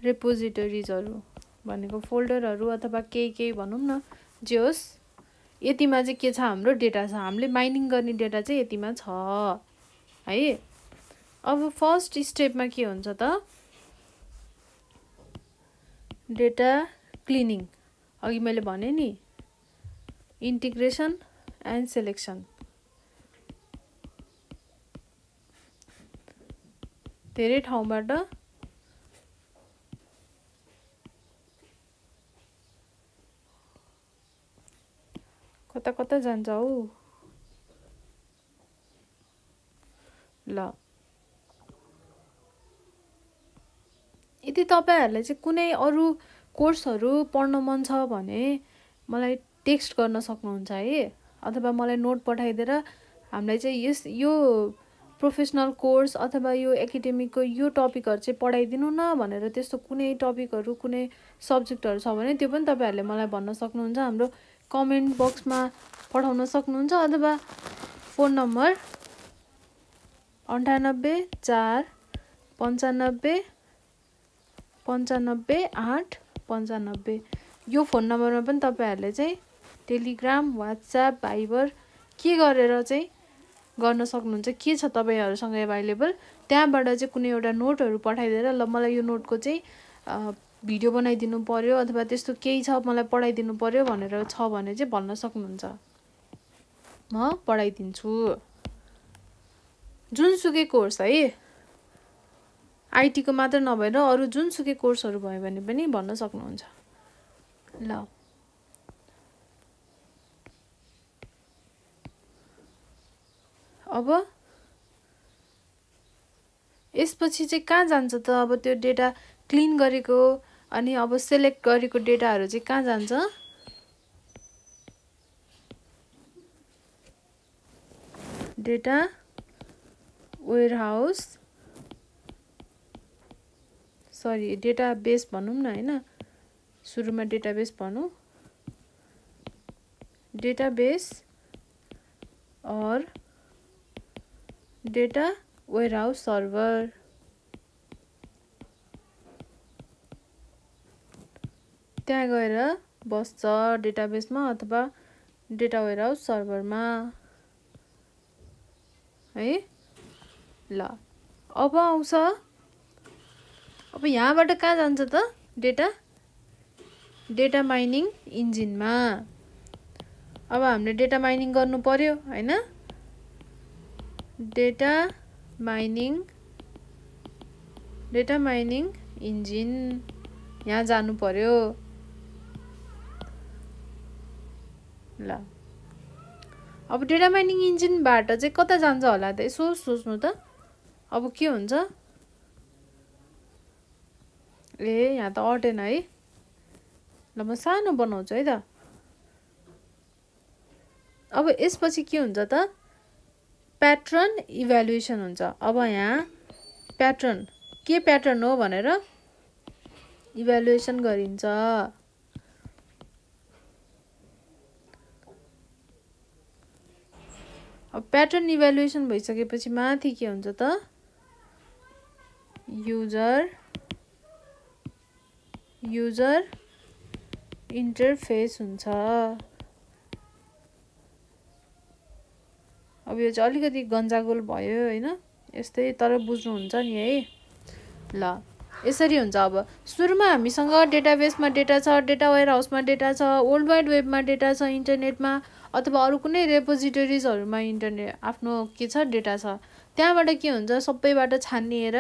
रेपोजिटरिजहरु भनेको फोल्डरहरु अथवा केही भनौं न, जे होस्। यतिमा चाहिँ के छ? हाम्रो डेटा छ। हामीले माइनिङ गर्ने डेटा चाहिँ यतिमा छ है। अब फर्स्ट स्टेपमा के हुन्छ त? Data cleaning. अघि मैले भने नि, इंटीग्रेशन एंड सिलेक्शन। धेरै ठाउँबाट कता कता जान्छ हौ। ल यदि तपाईहरुलाई चाहिँ कुनै अरु कोर्सहरु पढ्न मन छ भने मलाई टेक्स्ट गर्न सक्नुहुन्छ है, अथवा मलाई नोट पठाइदिएर हामीलाई चाहिँ यो प्रोफेसनल कोर्स अथवा यो एकाडेमिकको यो टपिकहरु चाहिँ पढाइदिनु न भनेर त्यस्तो कुनै टपिकहरु कुनै सब्जेक्टहरु छ भने त्यो पनि तपाईहरुले मलाई भन्न सक्नुहुन्छ। हाम्रो कमेन्ट बक्समा पठाउन सक्नुहुन्छ अथवा फोन नम्बर 98 4 95 95 8 95 यो फोन नम्बरमा पनि तपाईहरुले चाहिँ टेलिग्राम, व्हाट्सएप, भाइबर के गरेर चाहिँ गर्न सक्नुहुन्छ। के छ तपाईहरुसँग अवेलेबल, त्यहाँबाट चाहिँ कुनै एउटा नोटहरु पठाइदिएर ल मलाई यो नोटको चाहिँ भिडियो बनाइदिनु पर्यो अथवा त्यस्तो केही छ मलाई पढाइदिनु पर्यो भनेर छ भने चाहिँ भन्न सक्नुहुन्छ। म पढाइदिन्छु। जुनसुकै कोर्स है, आईटी को मात्र नभएर अरु जुनसुकै कोर्सहरु भयो भने पनि भन्न सक्नुहुन्छ। ल अब यसपछि चाहिँ कहाँ जान्छ त? अब त्यो डेटा क्लिन गरेको अनि अब सिलेक्ट गरेको डेटाहरु चाहिँ कहाँ जान्छ? डेटा वेयरहाउस, सरी डेटाबेस भनौं न हैन, सुरुमा डेटाबेस भनौं। डेटाबेस और डेटा वेयरहाउस सर्भर। त्यहाँ गएर बस्छ डेटाबेसमा अथवा डेटा वेयरहाउस सर्भरमा है। ल अब आउँछ, अब यहाँबाट कहाँ जान्छ त डेटा माइनिङ इन्जिनमा। अब हामीले डेटा माइनिङ गर्नु पर्यो हैन, डेटा माइनिङ इन्जिन यहाँ जानु पर्यो। ल अब डेटा माइनिङ इन्जिनबाट चाहिँ कता जान्छ होला त यसो सोच्नु त। अब के हुन्छ, यहाँ त अटेन है। ल म सानो बनाउँछु है त। अब यसपछि के हुन्छ त, प्याटर्न इभ्यालुएसन हुन्छ। अब यहाँ के प्याटर्न हो भनेर इभ्यालुएसन गरिन्छ। अब प्याटर्न इभ्यालुएसन भइसकेपछि माथि के हुन्छ त, युजर इन्टरफेस हुन्छ। अब यो चाहिँ अलिकति गन्जागोल भयो हैन, यस्तै तर बुझ्नुहुन्छ नि है। ल यसरी हुन्छ। अब सुरुमा हामीसँग डेटाबेसमा डेटा छ, डेटा वेयरहाउसमा डेटा छ, वर्ल्ड वाइड वेबमा डेटा छ, इन्टरनेटमा अथवा अरू कुनै रेपोजिटरिजहरुमा आफ्नो के छ डेटा छ। त्यहाँबाट के हुन्छ, सबैबाट छानिएर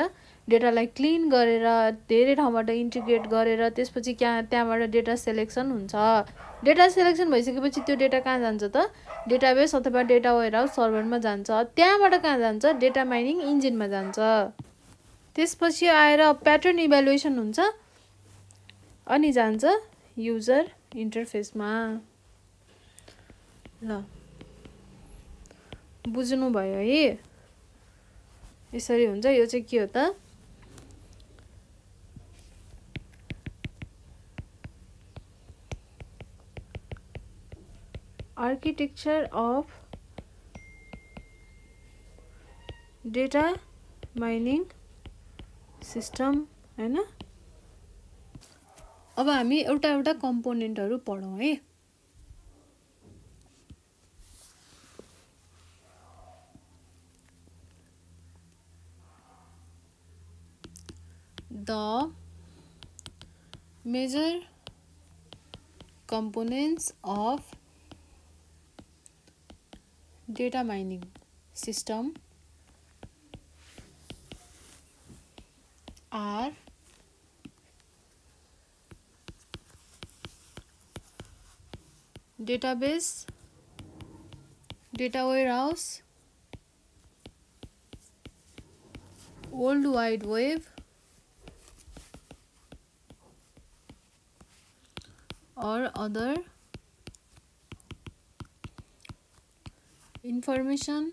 डेटालाई क्लिन गरेर धेरै ठाउँबाट इन्टिग्रेट गरेर त्यसपछि त्यहाँबाट डेटा सेलेक्सन हुन्छ। डेटा सेलेक्सन भइसकेपछि त्यो डेटा कहाँ जान्छ त, डेटाबेस अथवा डेटा वेयरहाउस सर्भरमा जान्छ। त्यहाँबाट कहाँ जान्छ, डेटा माइनिङ इन्जिनमा जान्छ। त्यसपछि आएर प्याटर्न इभ्यालुएसन हुन्छ अनि जान्छ युजर इन्टरफेसमा। ल बुझ्नु भयो है, यसरी हुन्छ। यो चाहिँ के हो त, architecture of data mining system हैन। अब हामी एउटा कम्पोनेन्टहरु पढौं है। The major components of data mining system are database, data warehouse, World Wide Web, or other information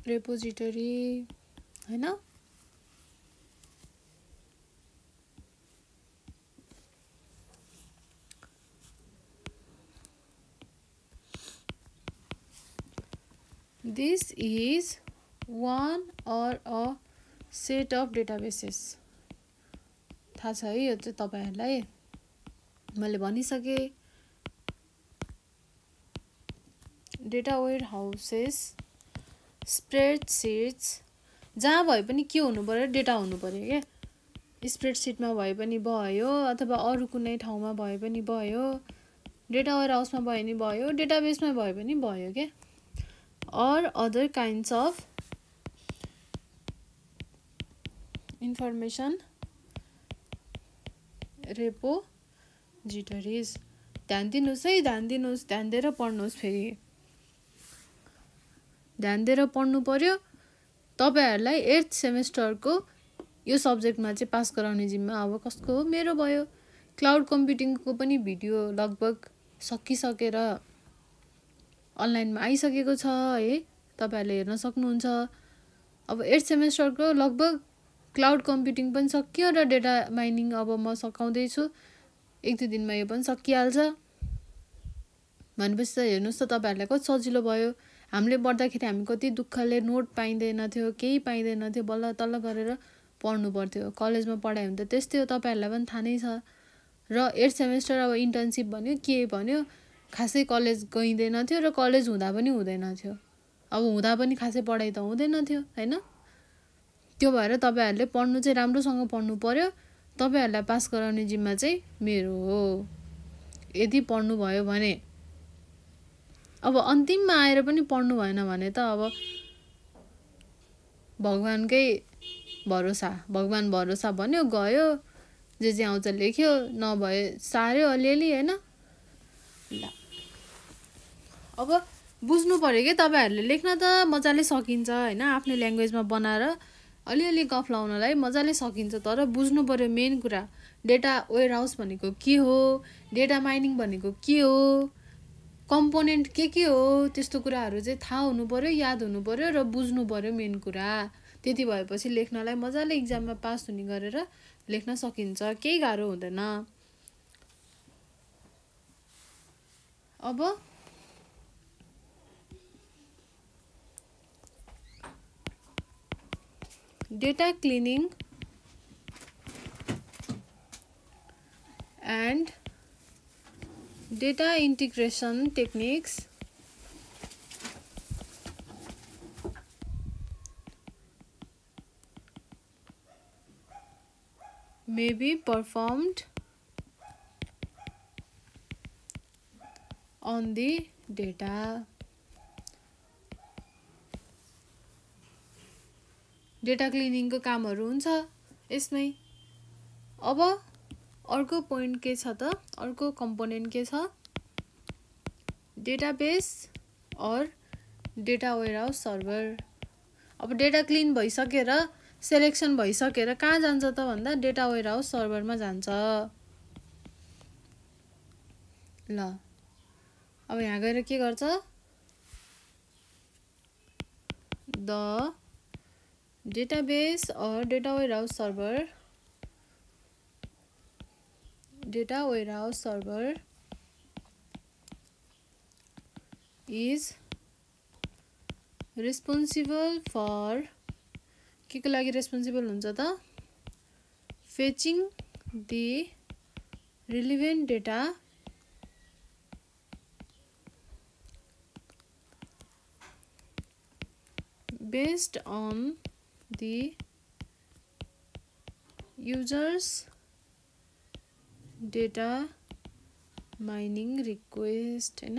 repository हैन। This is one or a set of databases। थाहा छ है यो चाहिँ तपाईहरुलाई, मैले भनिसके। डेटा वेयरहाउसेस, स्प्रेडशीट्स, जहाँ भए पनि के हुनु पर्यो, डेटा हुनु पर्यो के। स्प्रेडशीटमा भए पनि भयो अथवा अरू कुनै ठाउँमा भए पनि भयो, डेटा वेयरहाउसमा भए पनि भयो, डेटाबेसमा भए पनि भयो के। or other kinds of information repositories। ध्यान दिनुस् है, ध्यान दिएर पढ्नुस्। फेरि ध्यान दिएर पढ्नु पर्यो। तपाईहरुलाई 8th सेमेस्टरको यो सब्जेक्टमा चाहिँ पास गराउने जिम्मा अब कसको हो, मेरो भयो। क्लाउड कम्प्युटिङको पनि भिडियो लगभग सकिसकेर अनलाइनमा आइसकेको छ है, तपाईहरुले हेर्न सक्नुहुन्छ। अब 8th सेमेस्टरको लगभग क्लाउड कम्प्युटिङ पनि सकियो र डेटा माइनिङ अब म सकाउँदै छु। 1-2 दिनमा यो पनि सकिहाल्छ। भनेपछि त हेर्नुस् त तपाईहरुलाई कति सजिलो भयो। हामीले पढ्दाखेरि हामी कति दुःखले नोट पाइदैन थियो, केही पाइदैन थियो, बल्ल तल्ल गरेर पढ्नु पर्थ्यो कलेजमा पढाइ हुँदा त्यस्तै हो तपाईहरुलाई पनि थाहा नै छ र 8 सेमेस्टर अब इन्टर्नशिप भन्यो के भन्यो खासै कलेज गइदैन थियो र कलेज हुँदा पनि हुँदैन थियो अब हुँदा पनि खासै पढाइ त हुँदैन थियो हैन त्यो भएर तपाईहरुले पढ्नु चाहिँ राम्रोसँग पढ्नु पर्यो तपाईहरुलाई पास गराउने जिम्मा चाहिँ मेरो हो यदि पढ्नु भयो भने अब अन्तिममा आएर पनि पढ्नु भएन भने त अब भगवानकै भरोसा भगवान भरोसा भन्यो गयो जे आउँछ लेख्यो नभए सार्यो अलिअलि हैन ल अब बुझ्नु पर्यो के तपाईहरुले लेख्न त मजाले सकिन्छ हैन आफ्नो ल्याङ्ग्वेजमा बनाएर अलिअलि गफ लाउनलाई मजाले सकिन्छ तर बुझ्नु पर्यो मेन कुरा डेटा वेयरहाउस भनेको के हो डेटा माइनिङ भनेको के हो कम्पोनेन्ट के हो त्यस्तो कुराहरु चाहिँ थाहा हुनु पर्यो याद हुनु पर्यो र बुझ्नु पर्यो मेन कुरा त्यति भएपछि लेख्नलाई मजाले एक्जाममा पास हुने गरेर लेख्न सकिन्छ केही गाह्रो हुँदैन अब data cleaning and data integration techniques may be performed on the data data cleaning को कामहरु हुन्छ यसमै अब अर्को पोइन्ट के छ त अर्को कम्पोनेन्ट के छ डेटाबेस और डेटा वेयरहाउस सर्भर अब डेटा क्लिन भइसकेर सेलेक्सन भइसकेर कहाँ जान्छ त भन्दा डेटा वेयरहाउस सर्भरमा जान्छ ल अब यहाँ गएर के गर्छ the database or data warehouse server is responsible for के को लागि responsible हुन्छ त fetching the relevant data based on the user's data mining request हैन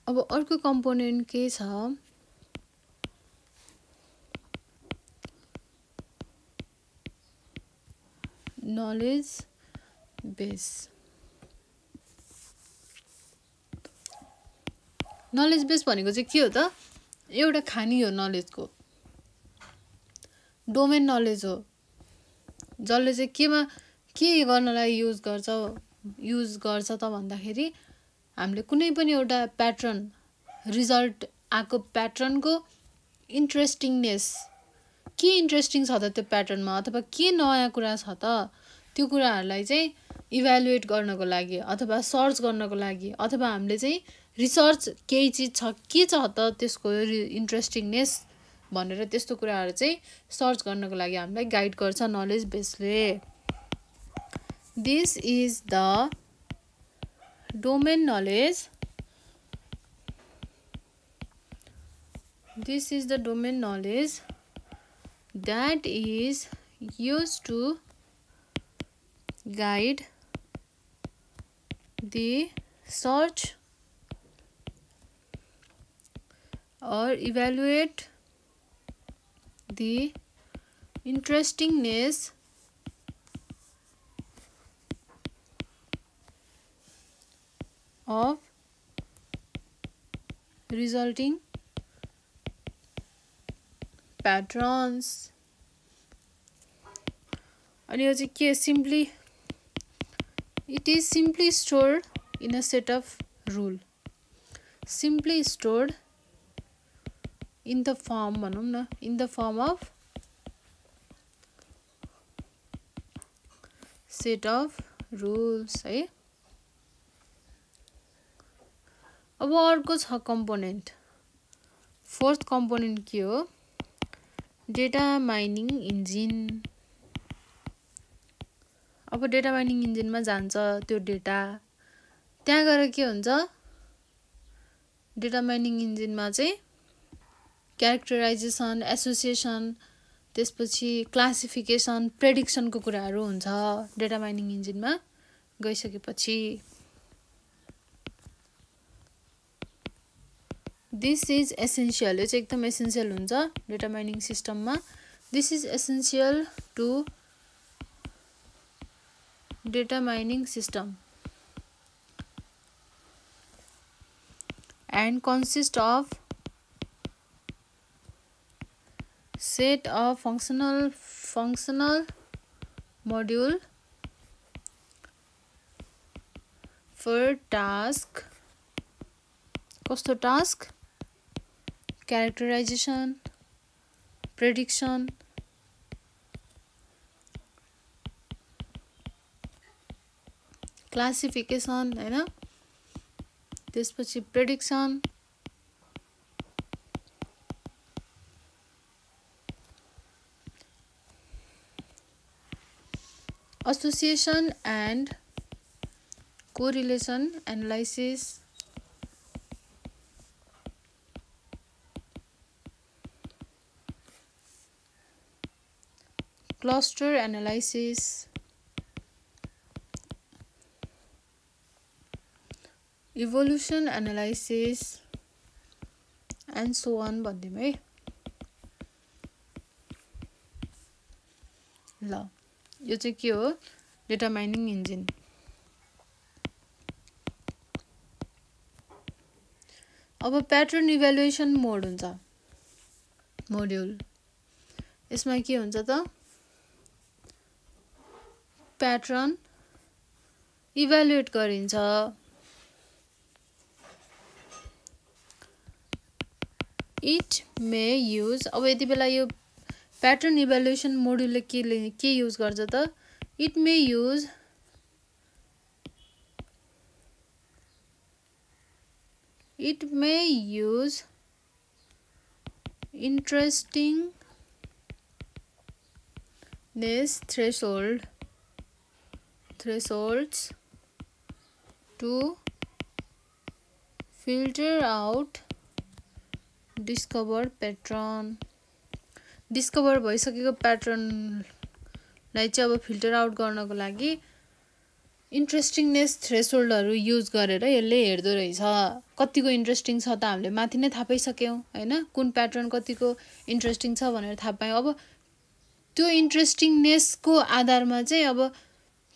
अब अर्को कम्पोनेन्ट के छ नलेज बेस नलेज बेस भनेको चाहिँ के हो त एउटा खानी हो नलेजको डोमेन नलेज हो जसले चाहिँ केमा के गर्नलाई युज गर्छ त भन्दाखेरि हामीले कुनै पनि एउटा प्याटर्न रिजल्ट आको प्याटर्नको इन्ट्रेस्टिङनेस के इन्ट्रेस्टिङ छ त त्यो प्याटर्नमा अथवा के नयाँ कुरा छ त त्यो कुराहरुलाई चाहिँ इभ्यालुएट गर्नको लागि अथवा सर्च गर्नको लागि अथवा हामीले चाहिँ रिसर्च केही चीज छ के छ त त्यसको इन्ट्रेस्टिङनेस भनेर त्यस्तो कुराहरु चाहिँ सर्च गर्नको लागि हामीलाई गाइड गर्छ नलेज बेसले this is the domain knowledge this is the domain knowledge that is used to guide the search or evaluate the interestingness of resulting patterns and यो चाहिँ के simply it is simply stored in a set of rule simply stored in the form भनौं न in the form of set of rules है अब अर्को छ component fourth component के हो डेटा माइनिङ इन्जिन। अब डेटा माइनिङ इन्जिनमा जान्छ त्यो डेटा, त्यहाँ गएर के हुन्छ डेटा माइनिङ इन्जिनमा चाहिँ क्यारेक्टराइजेसन, एसोसिएसन, त्यसपछि क्लासिफिकेसन, प्रेडिक्सनको कुराहरू हुन्छ डेटा माइनिङ इन्जिनमा गइसकेपछि। दिस इज एसेन्सियल, यो चाहिँ एकदम एसेन्सियल हुन्छ डेटा माइनिङ सिस्टममा। This is essential to data mining system and consist of set of functional module for task, कस्तो task, characterization, prediction, classification हैन, त्यसपछि prediction, association and correlation analysis, cluster analysis, evolution analysis and so on भन्दिउँ है। ल यो चाहिँ के हो डेटा माइनिङ इन्जिन। अब प्याटर्न इभ्यालुएसन मोड हुन्छ मोड्युल, यसमा के हुन्छ त प्याटर्न इभ्यालुएट गरिन्छ। इट मे युज, अब यति बेला यो प्याटर्न इभ्यालुएसन मोड्युलले के युज गर्छ त it may use interestingness thresholds to filter out discover pattern. Discover भइसकेको प्याटर्नलाई चाहिँ अब फिल्टर आउट गर्नको लागि इन्ट्रेस्टिङनेस थ्रेसहोल्डहरू युज गरेर यसले हेर्दो रहेछ कतिको इन्ट्रेस्टिङ छ त हामीले माथि नै थाहा पाइसक्यौँ हैन, कुन प्याटर्न कतिको इन्ट्रेस्टिङ छ भनेर थाहा पायौँ। अब त्यो इन्ट्रेस्टिङनेसको आधारमा चाहिँ अब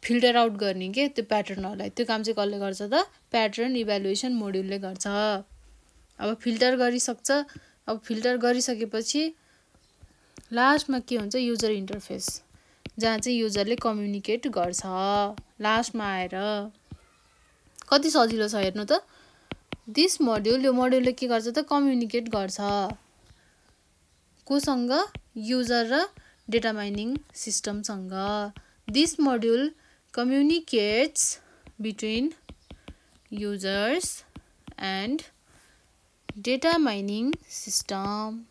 फिल्टर आउट गर्ने के त्यो प्याटर्नहरूलाई, त्यो काम चाहिँ कसले गर्छ त प्याटर्न इभ्यालुएसन मोड्युलले गर्छ। अब फिल्टर गरिसक्छ, अब फिल्टर गरिसकेपछि लास्टमा के हुन्छ युजर इन्टरफेस, जहाँ चाहिँ युजरले कम्युनिकेट गर्छ लास्टमा आएर। कति सजिलो छ हेर्नु त। दिस मोड्युल, यो मोड्युलले के गर्छ त कम्युनिकेट गर्छ कोसँग, युजर र डेटा माइनिङ सिस्टमसँग। This module communicates between users and data mining system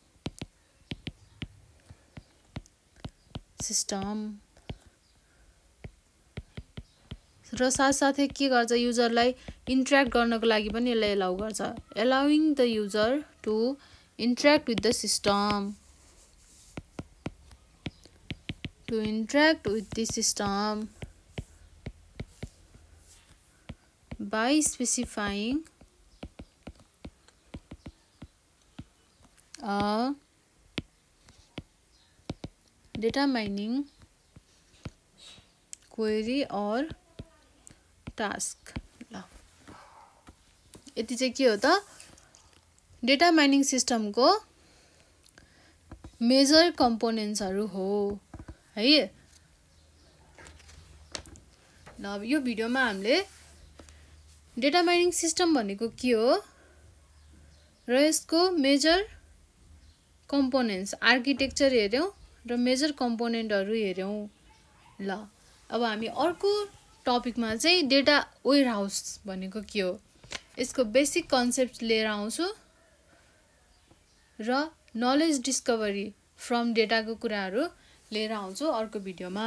र साथसाथै के गर्छ युजरलाई इन्ट्र्याक्ट गर्नको लागि पनि यसले एलाउ गर्छ। Allowing the user to interact with the system, by specifying a data mining query or task। ल यति चाहिँ के हो त डेटा माइनिङ सिस्टमको मेजर कम्पोनेन्ट्सहरू हो है। ल अब यो भिडियोमा हामीले डेटा माइनिङ सिस्टम भनेको के हो र यसको मेजर कम्पोनेन्ट्स आर्किटेक्चर हेर्यौं र मेजर कम्पोनेन्टहरू हेर्यौं। ल अब हामी अर्को टपिकमा चाहिँ डेटा वेयरहाउस भनेको के हो यसको बेसिक कन्सेप्ट लिएर आउँछु र नलेज डिस्कभरी फ्रम डेटाको कुराहरू लिएर आउँछु अर्को भिडियोमा।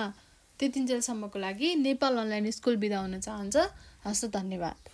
त्यतिन्जेलसम्मको लागि नेपाल अनलाइन स्कुल बिदा हुन चाहन्छ। हस् त, धन्यवाद।